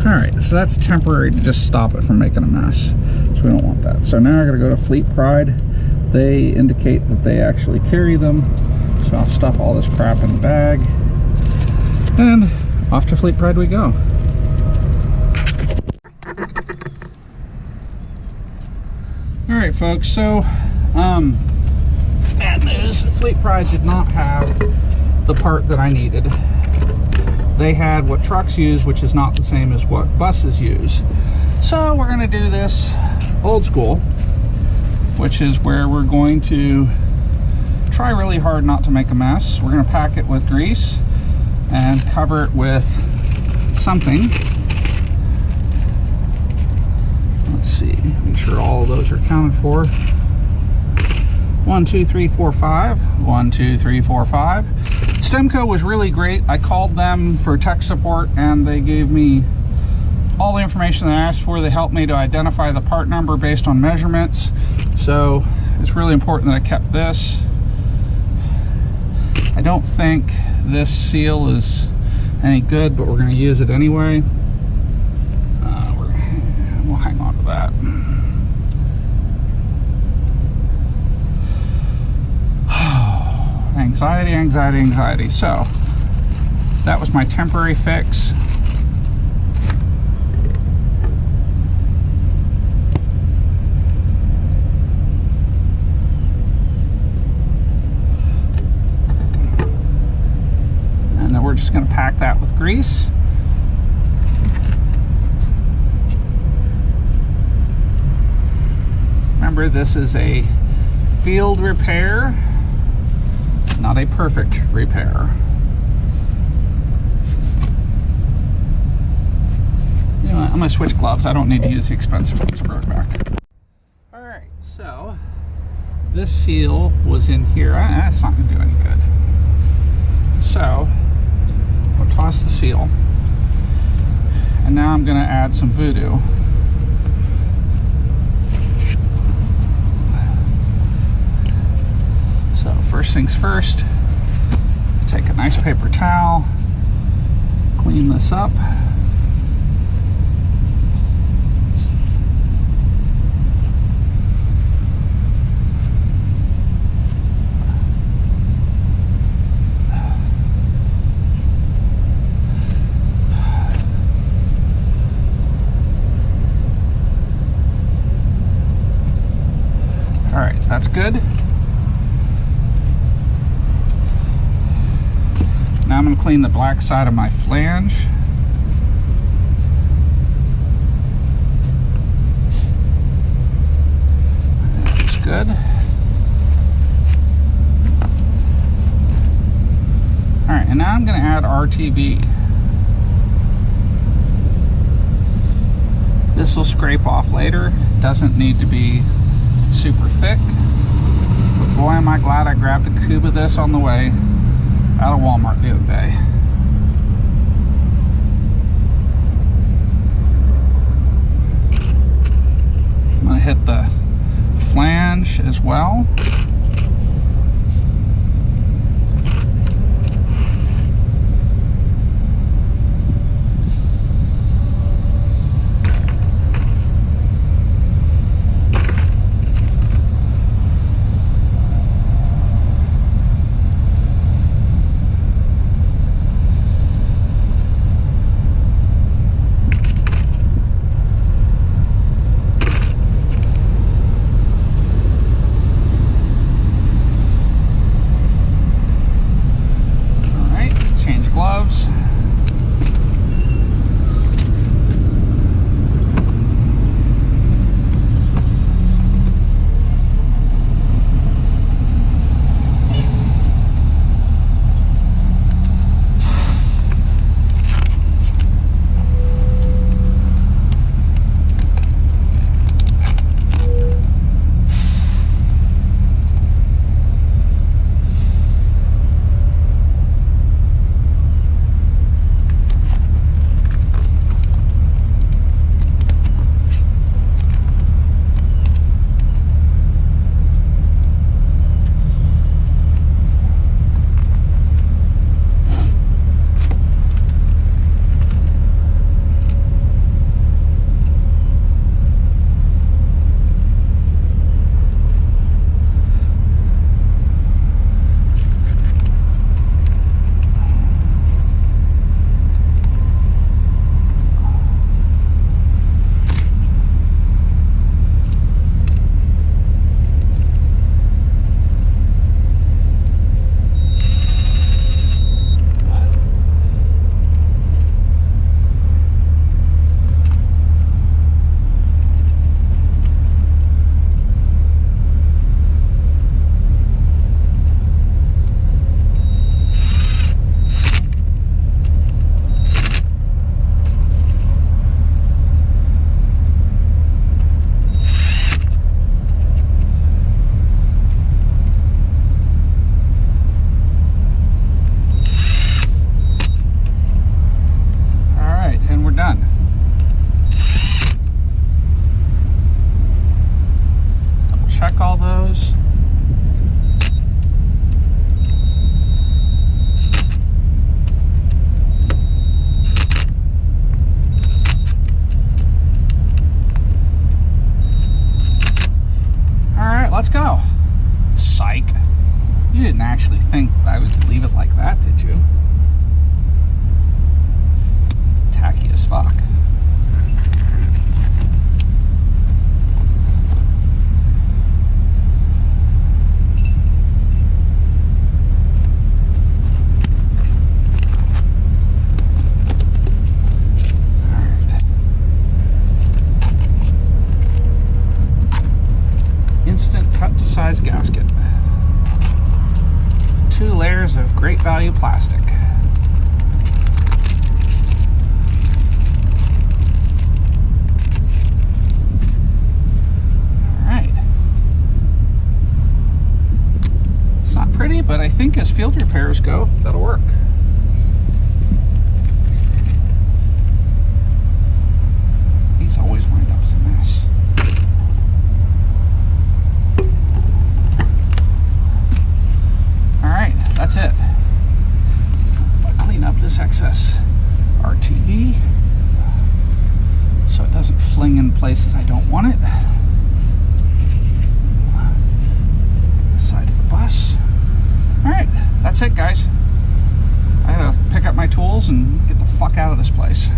Alright, so that's temporary to just stop it from making a mess. So we don't want that. So now I gotta go to Fleet Pride. They indicate that they actually carry them. So I'll stuff all this crap in the bag. And off to Fleet Pride we go. Alright folks, so bad news. Fleet Pride did not have the part that I needed. They had what trucks use, which is not the same as what buses use. So we're going to do this old school, which is where we're going to try really hard not to make a mess. We're going to pack it with grease and cover it with something. Let's see, make sure all of those are accounted for. 1, 2, 3, 4, 5. 1, 2, 3, 4, 5. Stemco was really great. I called them for tech support and they gave me all the information that I asked for. They helped me to identify the part number based on measurements. So it's really important that I kept this. I don't think this seal is any good, but we're going to use it anyway. We'll hang on to that. Anxiety, anxiety, anxiety. So that was my temporary fix. And then we're just going to pack that with grease. Remember, this is a field repair, not a perfect repair. You know what, I'm gonna switch gloves. I don't need to use the expensive ones. Screw it back. All right, so this seal was in here. That's not gonna do any good. So I'll toss the seal. And now I'm gonna add some voodoo. First things first, take a nice paper towel, clean this up. All right, that's good. Now I'm going to clean the black side of my flange. That looks good. Alright, and now I'm going to add RTV. This will scrape off later. Doesn't need to be super thick. But boy, am I glad I grabbed a tube of this on the way out of Walmart the other day. I'm going to hit the flange as well. go. Psych. You didn't actually think I would leave it like that, did you? Tacky as fuck. Size gasket. 2 layers of great value plastic. Alright. It's not pretty, but I think as field repairs go, that'll work. These always wind up as a mess. That's it. I'll clean up this excess RTV so it doesn't fling in places I don't want it. This side of the bus. Alright, that's it, guys. I gotta pick up my tools and get the fuck out of this place.